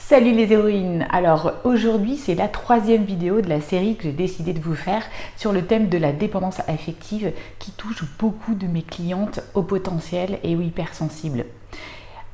Salut les héroïnes! Alors aujourd'hui c'est la troisième vidéo de la série que j'ai décidé de vous faire sur le thème de la dépendance affective qui touche beaucoup de mes clientes au potentiel et aux hypersensibles.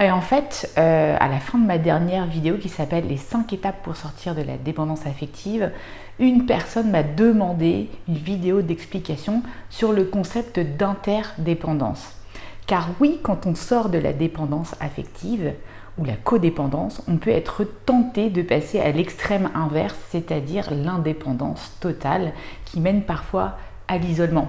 Et en fait, à la fin de ma dernière vidéo qui s'appelle les 5 étapes pour sortir de la dépendance affective, une personne m'a demandé une vidéo d'explication sur le concept d'interdépendance. Car oui, quand on sort de la dépendance affective, ou la codépendance, on peut être tenté de passer à l'extrême inverse, c'est-à-dire l'indépendance totale qui mène parfois à l'isolement.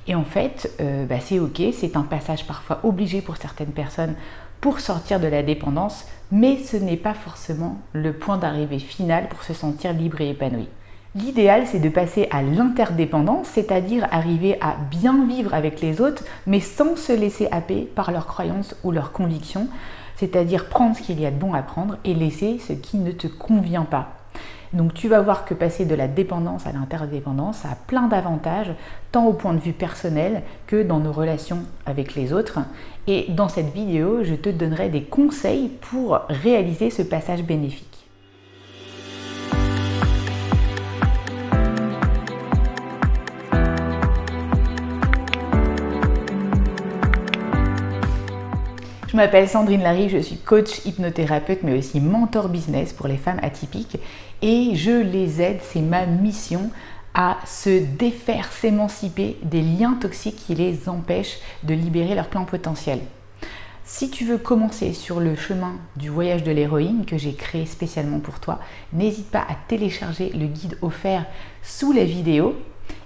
Et en fait, c'est ok, c'est un passage parfois obligé pour certaines personnes pour sortir de la dépendance, mais ce n'est pas forcément le point d'arrivée final pour se sentir libre et épanoui. L'idéal, c'est de passer à l'interdépendance, c'est-à-dire arriver à bien vivre avec les autres, mais sans se laisser happer par leurs croyances ou leurs convictions, c'est-à-dire prendre ce qu'il y a de bon à prendre et laisser ce qui ne te convient pas. Donc tu vas voir que passer de la dépendance à l'interdépendance, ça a plein d'avantages, tant au point de vue personnel que dans nos relations avec les autres. Et dans cette vidéo, je te donnerai des conseils pour réaliser ce passage bénéfique. Je m'appelle Sandrine Larry, je suis coach hypnothérapeute mais aussi mentor business pour les femmes atypiques et je les aide, c'est ma mission, à se défaire, s'émanciper des liens toxiques qui les empêchent de libérer leur plein potentiel. Si tu veux commencer sur le chemin du voyage de l'héroïne que j'ai créé spécialement pour toi, n'hésite pas à télécharger le guide offert sous la vidéo.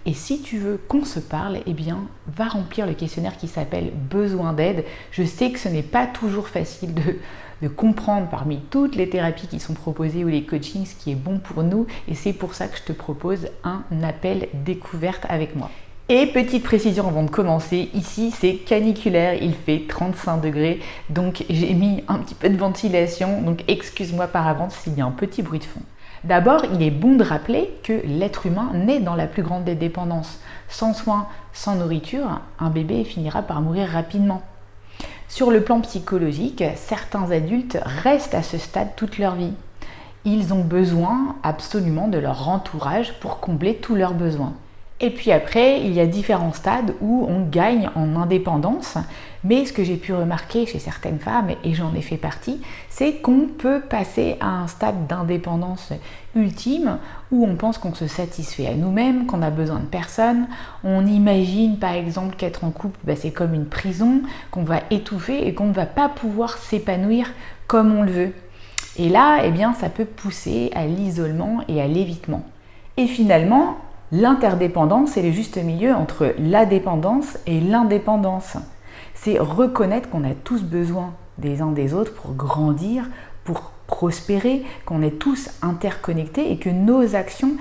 Et si tu veux qu'on se parle, eh bien, va remplir le questionnaire qui s'appelle « Besoin d'aide ». Je sais que ce n'est pas toujours facile de comprendre parmi toutes les thérapies qui sont proposées ou les coachings ce qui est bon pour nous. Et c'est pour ça que je te propose un appel découverte avec moi. Et petite précision avant de commencer, ici c'est caniculaire, il fait 35 degrés, donc j'ai mis un petit peu de ventilation, donc excuse-moi par avance s'il y a un petit bruit de fond. D'abord, il est bon de rappeler que l'être humain naît dans la plus grande des dépendances. Sans soins, sans nourriture, un bébé finira par mourir rapidement. Sur le plan psychologique, certains adultes restent à ce stade toute leur vie. Ils ont besoin absolument de leur entourage pour combler tous leurs besoins. Et puis après, il y a différents stades où on gagne en indépendance. Mais ce que j'ai pu remarquer chez certaines femmes, et j'en ai fait partie, c'est qu'on peut passer à un stade d'indépendance ultime où on pense qu'on se satisfait à nous-mêmes, qu'on a besoin de personne. On imagine par exemple qu'être en couple, c'est comme une prison, qu'on va étouffer et qu'on ne va pas pouvoir s'épanouir comme on le veut. Et là, ça peut pousser à l'isolement et à l'évitement. Et finalement, l'interdépendance, c'est le juste milieu entre la dépendance et l'indépendance. C'est reconnaître qu'on a tous besoin des uns des autres pour grandir, pour prospérer, qu'on est tous interconnectés et que nos actions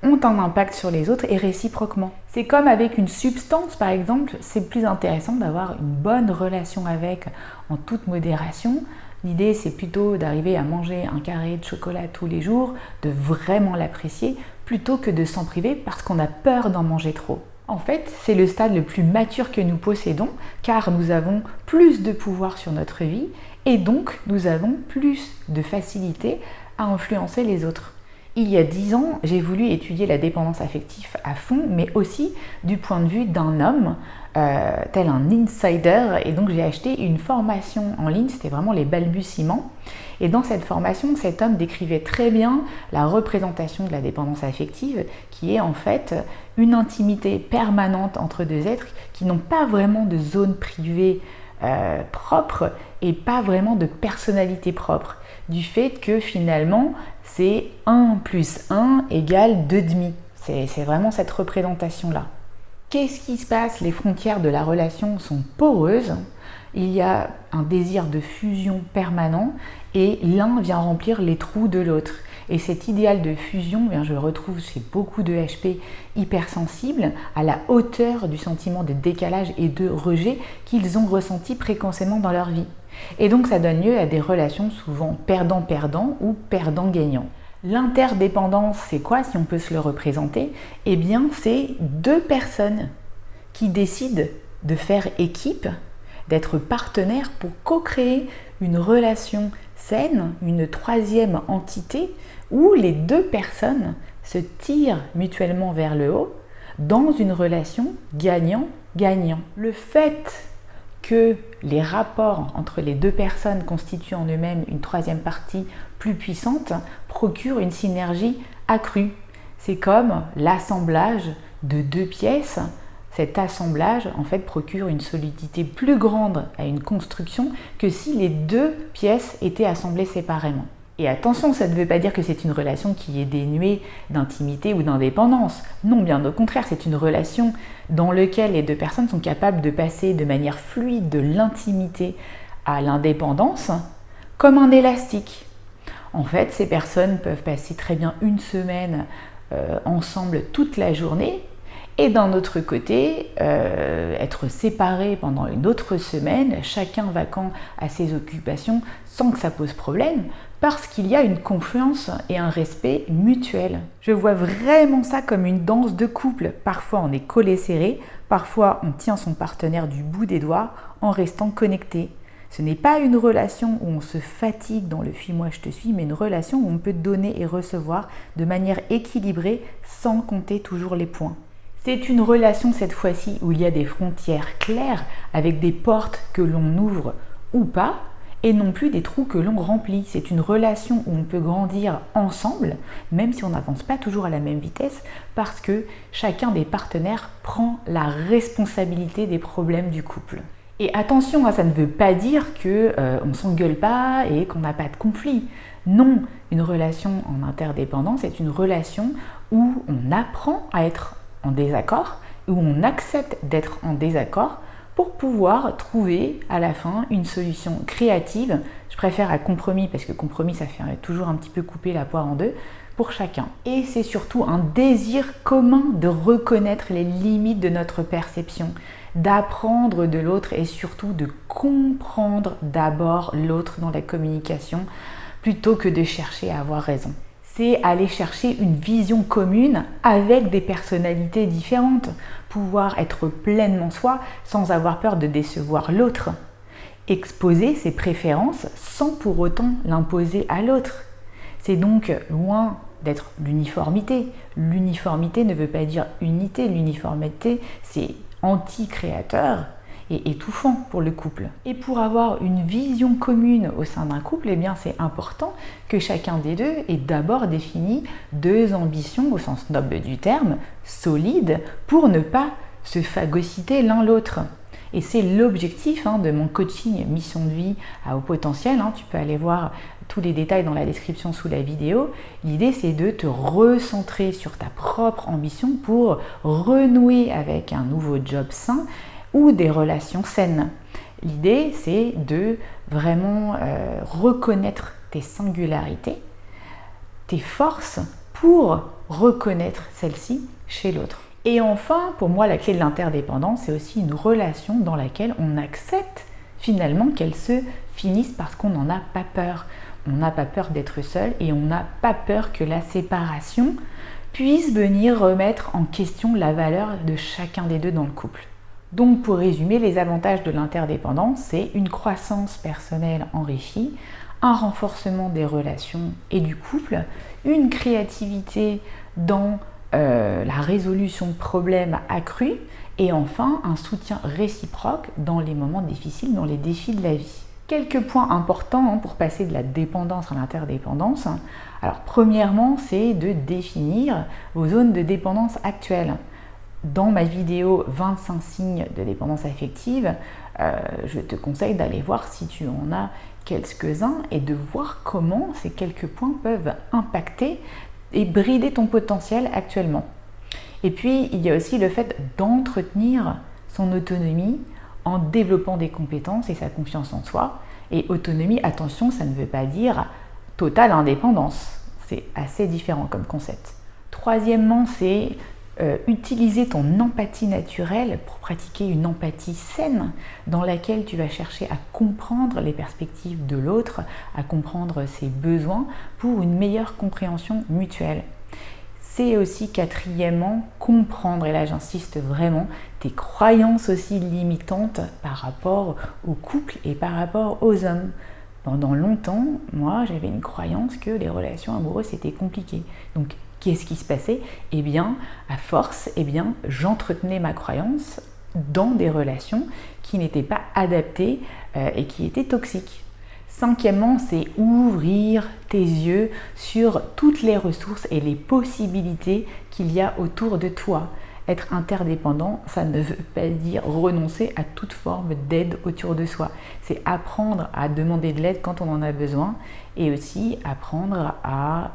ont un impact sur les autres et réciproquement. C'est comme avec une substance par exemple, c'est plus intéressant d'avoir une bonne relation avec en toute modération. L'idée, c'est plutôt d'arriver à manger un carré de chocolat tous les jours, de vraiment l'apprécier, plutôt que de s'en priver parce qu'on a peur d'en manger trop. En fait, c'est le stade le plus mature que nous possédons, car nous avons plus de pouvoir sur notre vie et donc nous avons plus de facilité à influencer les autres. Il y a 10 ans, j'ai voulu étudier la dépendance affective à fond, mais aussi du point de vue d'un homme, tel un insider, et donc j'ai acheté une formation en ligne, c'était vraiment les balbutiements. Et dans cette formation, cet homme décrivait très bien la représentation de la dépendance affective, qui est en fait une intimité permanente entre deux êtres qui n'ont pas vraiment de zone privée propre et pas vraiment de personnalité propre, du fait que finalement c'est 1 + 1 = 2,5. C'est vraiment cette représentation-là. Qu'est-ce qui se passe? Les frontières de la relation sont poreuses, il y a un désir de fusion permanent et l'un vient remplir les trous de l'autre. Et cet idéal de fusion, je le retrouve chez beaucoup de HP hypersensibles, à la hauteur du sentiment de décalage et de rejet qu'ils ont ressenti précocement dans leur vie. Et donc ça donne lieu à des relations souvent perdant-perdant ou perdant-gagnant. L'interdépendance, c'est quoi si on peut se le représenter? C'est 2 personnes qui décident de faire équipe, d'être partenaires pour co-créer une relation saine, une troisième entité où les deux personnes se tirent mutuellement vers le haut dans une relation gagnant-gagnant. Le fait que les rapports entre les deux personnes constituent en eux-mêmes une troisième partie plus puissante procure une synergie accrue. C'est comme l'assemblage de deux pièces. Cet assemblage en fait procure une solidité plus grande à une construction que si les deux pièces étaient assemblées séparément. Et attention, ça ne veut pas dire que c'est une relation qui est dénuée d'intimité ou d'indépendance. Non, bien au contraire, c'est une relation dans laquelle les deux personnes sont capables de passer de manière fluide de l'intimité à l'indépendance comme un élastique. En fait, ces personnes peuvent passer très bien une semaine ensemble toute la journée et d'un autre côté, être séparés pendant une autre semaine, chacun vaquant à ses occupations sans que ça pose problème, parce qu'il y a une confiance et un respect mutuel. Je vois vraiment ça comme une danse de couple. Parfois on est collé serré, parfois on tient son partenaire du bout des doigts en restant connecté. Ce n'est pas une relation où on se fatigue dans le « fuis-moi, je te suis », mais une relation où on peut donner et recevoir de manière équilibrée sans compter toujours les points. C'est une relation cette fois-ci où il y a des frontières claires avec des portes que l'on ouvre ou pas et non plus des trous que l'on remplit. C'est une relation où on peut grandir ensemble, même si on n'avance pas toujours à la même vitesse, parce que chacun des partenaires prend la responsabilité des problèmes du couple. Et attention, ça ne veut pas dire qu'on ne s'engueule pas et qu'on n'a pas de conflit. Non, une relation en interdépendance, c'est une relation où on apprend à être en désaccord, où on accepte d'être en désaccord pour pouvoir trouver à la fin une solution créative. Je préfère à compromis parce que compromis ça fait toujours un petit peu couper la poire en deux pour chacun. Et c'est surtout un désir commun de reconnaître les limites de notre perception, d'apprendre de l'autre et surtout de comprendre d'abord l'autre dans la communication plutôt que de chercher à avoir raison. C'est aller chercher une vision commune avec des personnalités différentes, pouvoir être pleinement soi sans avoir peur de décevoir l'autre, exposer ses préférences sans pour autant l'imposer à l'autre. C'est donc loin d'être l'uniformité. L'uniformité ne veut pas dire unité, l'uniformité c'est anti-créateur et étouffant pour le couple. Et pour avoir une vision commune au sein d'un couple, eh bien c'est important que chacun des deux ait d'abord défini deux ambitions au sens noble du terme, solides, pour ne pas se phagocyter l'un l'autre. Et c'est l'objectif de mon coaching Mission de vie à haut potentiel. Tu peux aller voir tous les détails dans la description sous la vidéo. L'idée, c'est de te recentrer sur ta propre ambition pour renouer avec un nouveau job sain ou des relations saines. L'idée, c'est de vraiment reconnaître tes singularités, tes forces pour reconnaître celles-ci chez l'autre. Et enfin, pour moi, la clé de l'interdépendance, c'est aussi une relation dans laquelle on accepte finalement qu'elle se finisse parce qu'on n'en a pas peur. On n'a pas peur d'être seul et on n'a pas peur que la séparation puisse venir remettre en question la valeur de chacun des deux dans le couple. Donc pour résumer, les avantages de l'interdépendance, c'est une croissance personnelle enrichie, un renforcement des relations et du couple, une créativité dans la résolution de problèmes accrue et enfin un soutien réciproque dans les moments difficiles, dans les défis de la vie. Quelques points importants pour passer de la dépendance à l'interdépendance. Alors premièrement, c'est de définir vos zones de dépendance actuelles. Dans ma vidéo 25 signes de dépendance affective, je te conseille d'aller voir si tu en as quelques-uns et de voir comment ces quelques points peuvent impacter et brider ton potentiel actuellement. Et puis, il y a aussi le fait d'entretenir son autonomie en développant des compétences et sa confiance en soi. Et autonomie, attention, ça ne veut pas dire totale indépendance. C'est assez différent comme concept. Troisièmement, c'est utiliser ton empathie naturelle pour pratiquer une empathie saine dans laquelle tu vas chercher à comprendre les perspectives de l'autre, à comprendre ses besoins pour une meilleure compréhension mutuelle. C'est aussi quatrièmement comprendre, et là j'insiste vraiment, tes croyances aussi limitantes par rapport au couple et par rapport aux hommes. Pendant longtemps, moi, j'avais une croyance que les relations amoureuses, c'était compliqué. Donc, qu'est-ce qui se passait? Eh bien, à force, j'entretenais ma croyance dans des relations qui n'étaient pas adaptées et qui étaient toxiques. Cinquièmement, c'est ouvrir tes yeux sur toutes les ressources et les possibilités qu'il y a autour de toi. Être interdépendant, ça ne veut pas dire renoncer à toute forme d'aide autour de soi. C'est apprendre à demander de l'aide quand on en a besoin et aussi apprendre à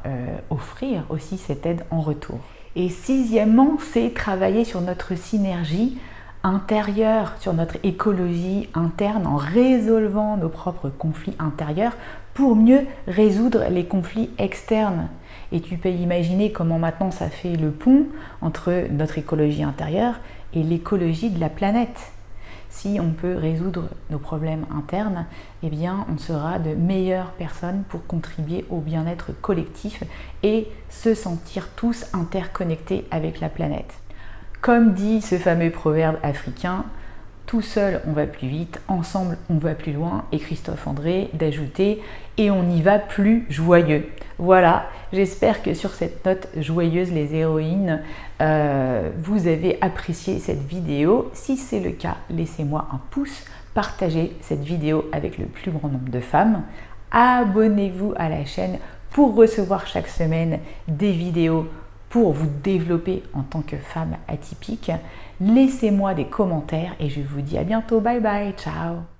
offrir aussi cette aide en retour. Et sixièmement, c'est travailler sur notre synergie intérieure, sur notre écologie interne en résolvant nos propres conflits intérieurs pour mieux résoudre les conflits externes. Et tu peux imaginer comment maintenant ça fait le pont entre notre écologie intérieure et l'écologie de la planète. Si on peut résoudre nos problèmes internes, eh bien on sera de meilleures personnes pour contribuer au bien-être collectif et se sentir tous interconnectés avec la planète. Comme dit ce fameux proverbe africain, tout seul on va plus vite, ensemble on va plus loin, et Christophe André d'ajouter et on y va plus joyeux. Voilà, j'espère que sur cette note joyeuse les héroïnes, vous avez apprécié cette vidéo. Si c'est le cas, laissez-moi un pouce, partagez cette vidéo avec le plus grand nombre de femmes, abonnez-vous à la chaîne pour recevoir chaque semaine des vidéos pour vous développer en tant que femme atypique. Laissez-moi des commentaires et je vous dis à bientôt. Bye bye, ciao.